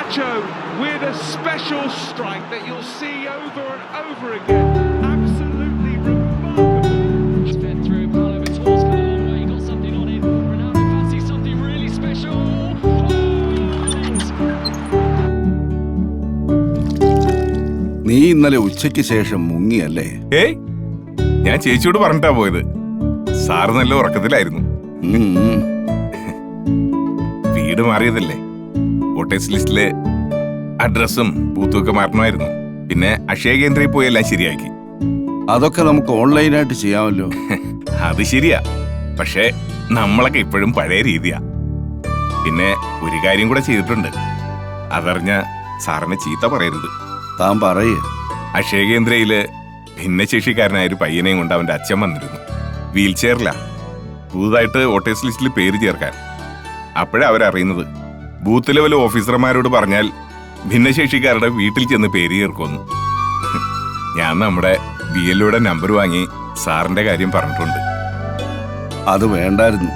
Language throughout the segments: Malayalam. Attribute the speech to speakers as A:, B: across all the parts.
A: Nacho with a special strike that you'll see over and over again. Absolutely remarkable.
B: Fed through, Paulo Vitor's come a long way, got something on him. Ronaldo fancies something really special.
C: നീ ഇന്നലെ ഉച്ചയ്ക്ക് ശേഷം മുങ്ങിയല്ലേ?
D: ഏയ്, ഞാൻ ചേച്ചിയോട് പറഞ്ഞിട്ടാ പോയത്. സാറ് നല്ല ഉറക്കത്തിലായിരുന്നു. വീട് മാറിയതല്ലേ, വോട്ടേഴ്സ് ലിസ്റ്റിലെ അഡ്രസ്സും ബൂത്തും ഒക്കെ മാറണമായിരുന്നു. പിന്നെ അക്ഷയ കേന്ദ്രയിൽ പോയി എല്ലാം ശരിയാക്കി.
C: അതൊക്കെ നമുക്ക് ഓൺലൈനായിട്ട് ചെയ്യാമല്ലോ.
D: അത് ശരിയാ, പക്ഷേ നമ്മളൊക്കെ ഇപ്പോഴും പഴയ രീതിയാ. പിന്നെ ഒരു കാര്യം കൂടെ ചെയ്തിട്ടുണ്ട്, അതറിഞ്ഞ സാറിനെ ചീത്ത പറയരുത്.
C: താൻ പറയേ.
D: അക്ഷയ കേന്ദ്രയില് ഭിന്നശേഷിക്കാരനായ ഒരു പയ്യനെയും കൊണ്ട് അവന്റെ അച്ഛൻ വന്നിരുന്നു. വീൽ ചെയറിലാ, പുതുതായിട്ട് വോട്ടേഴ്സ് ലിസ്റ്റിൽ പേര് ചേർക്കാൻ. അപ്പോഴാ അവരറിയുന്നത് ബൂത്ത് ലെവൽ ഓഫീസർമാരോട് പറഞ്ഞാൽ ഭിന്നശേഷിക്കാരുടെ വീട്ടിൽ ചെന്ന് പേര് ചേർക്കുമെന്ന്. ഞാൻ നമ്മുടെ BLOയുടെ നമ്പർ വാങ്ങി സാറിന്റെ കാര്യം പറഞ്ഞിട്ടുണ്ട്.
C: അത് വേണ്ടായിരുന്നു.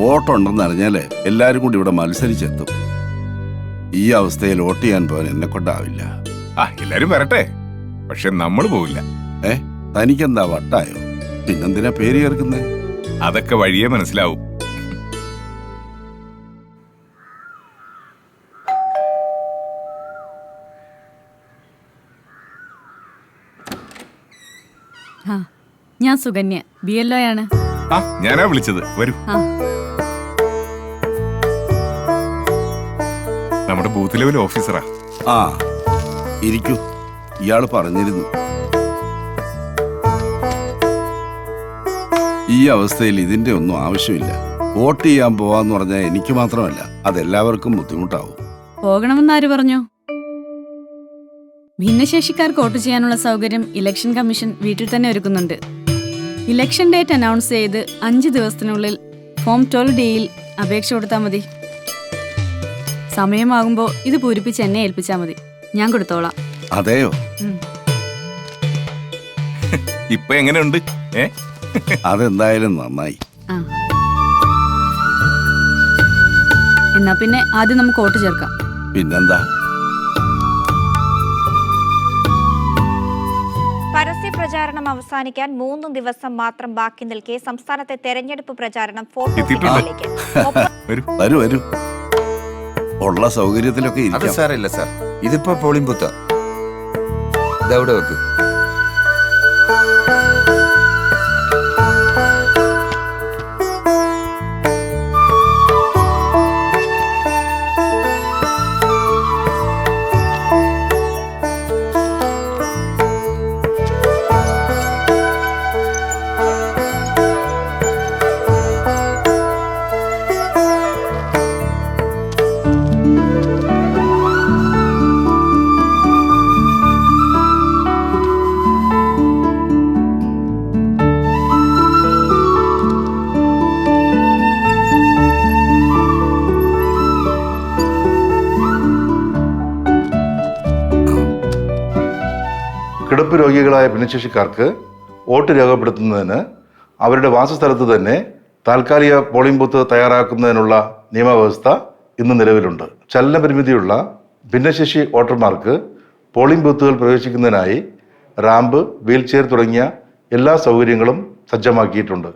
C: വോട്ടുണ്ടെന്ന് അറിഞ്ഞാലേ എല്ലാരും കൂടി ഇവിടെ മത്സരിച്ചെത്തും. ഈ അവസ്ഥയിൽ വോട്ട് ചെയ്യാൻ പോകാൻ എന്നെ കൊണ്ടാവില്ല.
D: എല്ലാരും വരട്ടെ, പക്ഷെ നമ്മൾ പോവില്ല.
C: തനിക്കെന്താ വട്ടായോ? പിന്നെന്തിനാ പേര് ചേർക്കുന്നേ?
D: അതൊക്കെ വഴിയേ മനസ്സിലാവും.
E: ഞാൻ സുകന്യ, BLOയാണ്.
D: ഞാനാ വിളിച്ചത്. വരൂ. നമ്മുടെ ബൂത്ത് ലെവൽ ഓഫീസറാ.
C: ഇരിക്കൂ. ഇയാള് പറഞ്ഞിരുന്നു. ഈ അവസ്ഥയിൽ ഇതിന്റെ ഒന്നും ആവശ്യമില്ല. വോട്ട് ചെയ്യാൻ പോവാന്ന് പറഞ്ഞാൽ എനിക്ക് മാത്രമല്ല, അതെല്ലാവർക്കും ബുദ്ധിമുട്ടാവും.
E: പോകണമെന്ന് ആര് പറഞ്ഞു? ഭിന്നശേഷിക്കാർക്ക് വോട്ട് ചെയ്യാനുള്ള സൗകര്യം ഇലക്ഷൻ കമ്മീഷൻ വീട്ടിൽ തന്നെ ഒരുക്കുന്നുണ്ട്. ഇലക്ഷൻ ഡേറ്റ് അനൗൺസ് ചെയ്ത് 5 ദിവസത്തിനുള്ളിൽ ഫോം 12Dയിൽ അപേക്ഷ കൊടുത്താൽ മതി. സമയമാകുമ്പോൾ ഇത് പൂരിപ്പിച്ച് എന്നെ ഏൽപ്പിച്ചാൽ മതി, ഞാൻ കൊടുത്തോളാം.
C: അതെയോ?
D: ഇപ്പൊ എങ്ങനെയുണ്ട്?
C: അതെന്തായാലും നന്നായി.
E: എന്നാ പിന്നെ ആദ്യം നമുക്ക് വോട്ട് ചേർക്കാം.
C: പിന്നെന്താ?
F: പരസ്യ പ്രചാരണം അവസാനിക്കാൻ 3 ദിവസം മാത്രം ബാക്കി നിൽക്കെ സംസ്ഥാനത്തെ തെരഞ്ഞെടുപ്പ് പ്രചാരണം ഫോട്ടോയിലേക്ക്.
C: വരൂ വരൂ. ഉള്ള സൗകര്യത്തിലൊക്കെ ഇരിക്കാം.
G: സാറില്ല സാർ, ഇതിപ്പോ പോളിംഗ് ബൂത്താ. ഇതവിടെ വെക്ക്.
H: കിടപ്പ് രോഗികളായ ഭിന്നശേഷിക്കാർക്ക് വോട്ട് രേഖപ്പെടുത്തുന്നതിന് അവരുടെ വാസസ്ഥലത്ത് തന്നെ താൽക്കാലിക പോളിംഗ് ബൂത്ത് തയ്യാറാക്കുന്നതിനുള്ള നിയമവ്യവസ്ഥ ഇന്ന് നിലവിലുണ്ട്. ചലനപരിമിതിയുള്ള ഭിന്നശേഷി വോട്ടർമാർക്ക് പോളിംഗ് ബൂത്തുകൾ പ്രവേശിക്കുന്നതിനായി റാമ്പ്, വീൽ ചെയർ തുടങ്ങിയ എല്ലാ സൗകര്യങ്ങളും സജ്ജമാക്കിയിട്ടുണ്ട്.